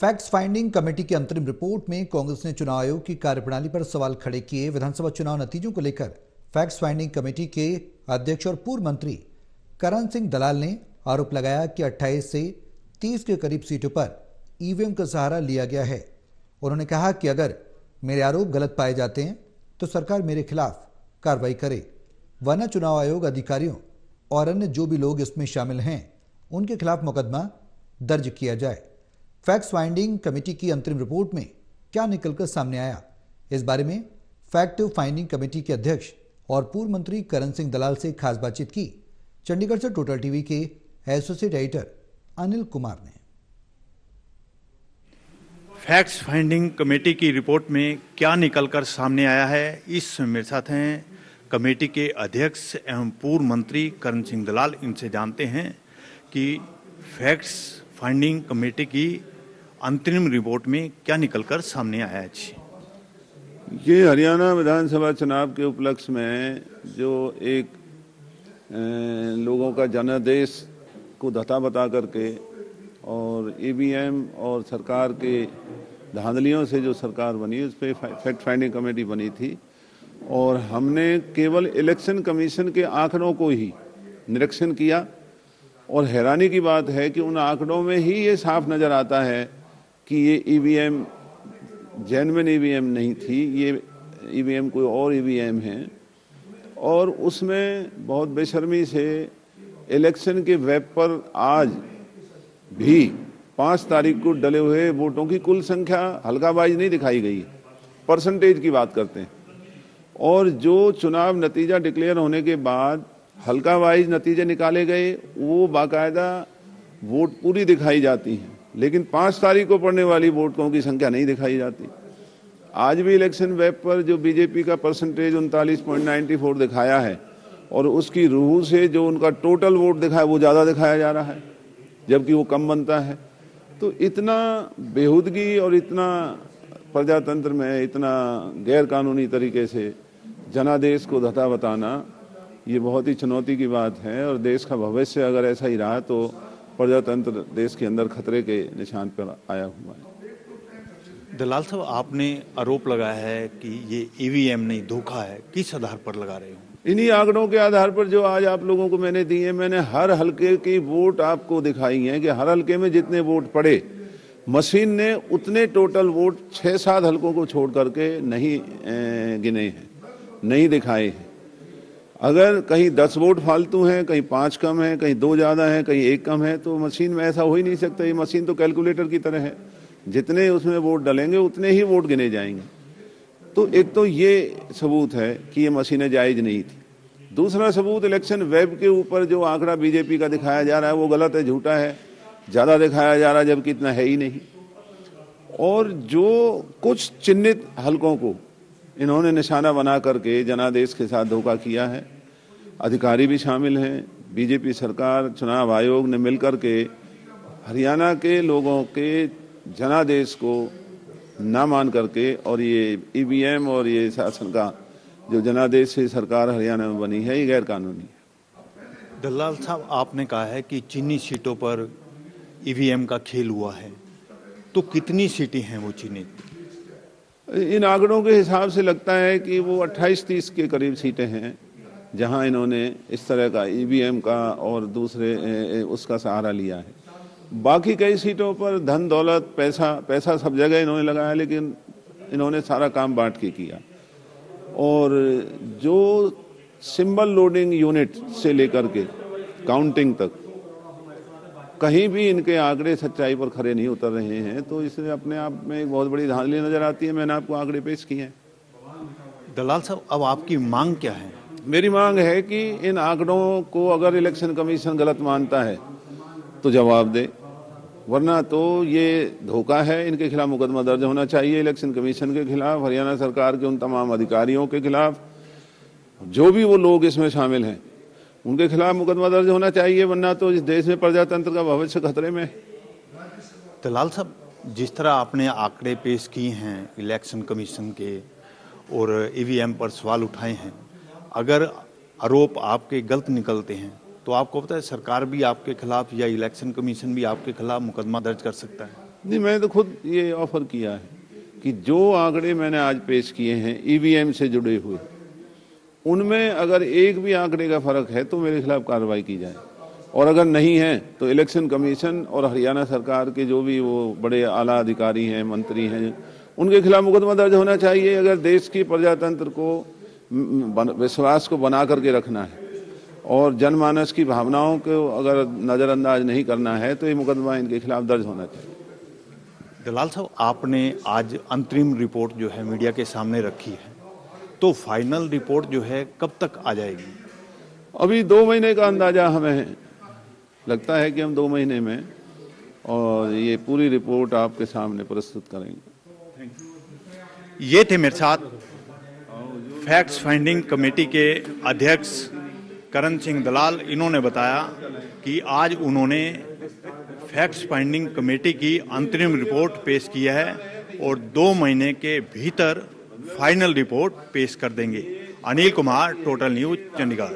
Facts finding committee की अंतरिम report में कांग्रेस ने चुनाव आयोग की कार्यप्रणाली पर सवाल खड़े किए। विधानसभा चुनाव नतीजों को लेकर फैक्ट्स फाइंडिंग कमेटी के अध्यक्ष और पूर्व मंत्री करण सिंह दलाल ने आरोप लगाया कि 28 से 30 के करीब सीटों पर ईवीएम का सहारा लिया गया है। उन्होंने कहा कि अगर मेरे आरोप गलत पाए जाते हैं तो सरकार मेरे खिलाफ कार्रवाई करे, वरना चुनाव आयोग अधिकारियों और अन्य जो भी लोग इसमें शामिल हैं उनके खिलाफ मुकदमा दर्ज किया जाए। फैक्ट्स फाइंडिंग कमेटी की अंतरिम रिपोर्ट में क्या निकलकर सामने आया, इस बारे में फैक्ट फाइंडिंग कमेटी के अध्यक्ष और पूर्व मंत्री करण सिंह दलाल से खास बातचीत की चंडीगढ़ से टोटल टीवी के एसोसिएट एडिटर अनिल कुमार ने। फैक्ट्स फाइंडिंग कमेटी की रिपोर्ट में क्या निकलकर सामने आया है, इस मेरे साथ हैं कमेटी के अध्यक्ष एवं पूर्व मंत्री करण सिंह दलाल। इनसे जानते हैं कि फैक्ट्स फाइंडिंग कमेटी की अंतरिम रिपोर्ट में क्या निकलकर सामने आया है। ये हरियाणा विधानसभा चुनाव के उपलक्ष्य में जो एक लोगों का जनादेश को धता बता करके और ईवीएम और सरकार के धांधलियों से जो सरकार बनी उस पर फैक्ट फाइंडिंग कमेटी बनी थी और हमने केवल इलेक्शन कमीशन के आंकड़ों को ही निरीक्षण किया। और हैरानी की बात है कि उन आंकड़ों में ही ये साफ नज़र आता है कि ये ईवीएम जेन्युइन ईवीएम नहीं थी, ये ईवीएम कोई और ईवीएम है। और उसमें बहुत बेशर्मी से इलेक्शन के वेब पर आज भी 5 तारीख को डले हुए वोटों की कुल संख्या हल्काबाजी नहीं दिखाई गई, परसेंटेज की बात करते हैं। और जो चुनाव नतीजा डिक्लेयर होने के बाद हल्का वाइज नतीजे निकाले गए वो बाकायदा वोट पूरी दिखाई जाती हैं, लेकिन 5 तारीख को पड़ने वाली वोटों की संख्या नहीं दिखाई जाती। आज भी इलेक्शन वेब पर जो बीजेपी का परसेंटेज 39.94 दिखाया है और उसकी रूह से जो उनका टोटल वोट दिखाया वो ज़्यादा दिखाया जा रहा है, जबकि वो कम बनता है। तो इतना बेहूदगी और इतना प्रजातंत्र में इतना गैर कानूनी तरीके से जनादेश को धता बताना ये बहुत ही चुनौती की बात है। और देश का भविष्य अगर ऐसा ही रहा तो प्रजातंत्र देश के अंदर खतरे के निशान पर आया हुआ है। दलाल साहब, आपने आरोप लगाया है कि ये ईवीएम नहीं धोखा है, किस आधार पर लगा रहे हो? इन्हीं आंकड़ों के आधार पर जो आज आप लोगों को मैंने दिए, मैंने हर हलके की वोट आपको दिखाई है कि हर हलके में जितने वोट पड़े मशीन ने उतने टोटल वोट 6-7 हलकों को छोड़ करके नहीं गिने हैं, नहीं दिखाए हैं। अगर कहीं 10 वोट फालतू हैं, कहीं 5 कम हैं, कहीं 2 ज़्यादा हैं, कहीं 1 कम है, तो मशीन में ऐसा हो ही नहीं सकता। ये मशीन तो कैलकुलेटर की तरह है, जितने उसमें वोट डलेंगे उतने ही वोट गिने जाएंगे। तो एक तो ये सबूत है कि ये मशीनें जायज़ नहीं थी। दूसरा सबूत, इलेक्शन वेब के ऊपर जो आंकड़ा बीजेपी का दिखाया जा रहा है वो गलत है, झूठा है, ज़्यादा दिखाया जा रहा है जबकि इतना है ही नहीं। और जो कुछ चिन्हित हलकों को इन्होंने निशाना बना करके जनादेश के साथ धोखा किया है, अधिकारी भी शामिल हैं, बीजेपी सरकार, चुनाव आयोग ने मिलकर के हरियाणा के लोगों के जनादेश को ना मान करके और ये ईवीएम और ये शासन का जो जनादेश से सरकार हरियाणा में बनी है ये गैर कानूनी है। दलाल साहब, आपने कहा है कि चीनी सीटों पर ईवीएम का खेल हुआ है, तो कितनी सीटें हैं वो चीनी? इन आंकड़ों के हिसाब से लगता है कि वो 28-30 के करीब सीटें हैं जहां इन्होंने इस तरह का ईवीएम का और दूसरे उसका सहारा लिया है। बाकी कई सीटों पर धन दौलत पैसा सब जगह इन्होंने लगाया, लेकिन इन्होंने सारा काम बांट के किया। और जो सिंबल लोडिंग यूनिट से लेकर के काउंटिंग तक कहीं भी इनके आंकड़े सच्चाई पर खरे नहीं उतर रहे हैं, तो इससे अपने आप में एक बहुत बड़ी धांधली नजर आती है। मैंने आपको आंकड़े पेश किए हैं। दलाल साहब, अब आपकी मांग क्या है? मेरी मांग है कि इन आंकड़ों को अगर इलेक्शन कमीशन गलत मानता है तो जवाब दे, वरना तो ये धोखा है। इनके खिलाफ मुकदमा दर्ज होना चाहिए, इलेक्शन कमीशन के खिलाफ, हरियाणा सरकार के उन तमाम अधिकारियों के खिलाफ, जो भी वो लोग इसमें शामिल हैं उनके खिलाफ मुकदमा दर्ज होना चाहिए, वरना तो इस देश में प्रजातंत्र का भविष्य खतरे में है। दलाल साहब, जिस तरह आपने आंकड़े पेश किए हैं इलेक्शन कमीशन के और ईवीएम पर सवाल उठाए हैं, अगर आरोप आपके गलत निकलते हैं तो आपको पता है सरकार भी आपके खिलाफ या इलेक्शन कमीशन भी आपके खिलाफ मुकदमा दर्ज कर सकता है। नहीं, मैंने तो खुद ये ऑफर किया है कि जो आंकड़े मैंने आज पेश किए हैं ईवीएम से जुड़े हुए, उनमें अगर एक भी आंकड़े का फर्क है तो मेरे खिलाफ कार्रवाई की जाए, और अगर नहीं है तो इलेक्शन कमीशन और हरियाणा सरकार के जो भी वो बड़े आला अधिकारी हैं, मंत्री हैं, उनके खिलाफ मुकदमा दर्ज होना चाहिए। अगर देश की प्रजातंत्र को विश्वास को बना करके रखना है और जनमानस की भावनाओं को अगर नज़रअंदाज नहीं करना है तो ये मुकदमा इनके खिलाफ दर्ज होना चाहिए। दलाल साहब, आपने आज अंतरिम रिपोर्ट जो है मीडिया के सामने रखी है, तो फाइनल रिपोर्ट जो है कब तक आ जाएगी? अभी 2 महीने का अंदाजा हमें लगता है कि हम 2 महीने में और ये पूरी रिपोर्ट आपके सामने प्रस्तुत करेंगे। ये थे मेरे साथ फैक्ट्स फाइंडिंग कमेटी के अध्यक्ष करण सिंह दलाल। इन्होंने बताया कि आज उन्होंने फैक्ट्स फाइंडिंग कमेटी की अंतरिम रिपोर्ट पेश की है और 2 महीने के भीतर फाइनल रिपोर्ट पेश कर देंगे। Anil Kumar, total news, Chandigarh.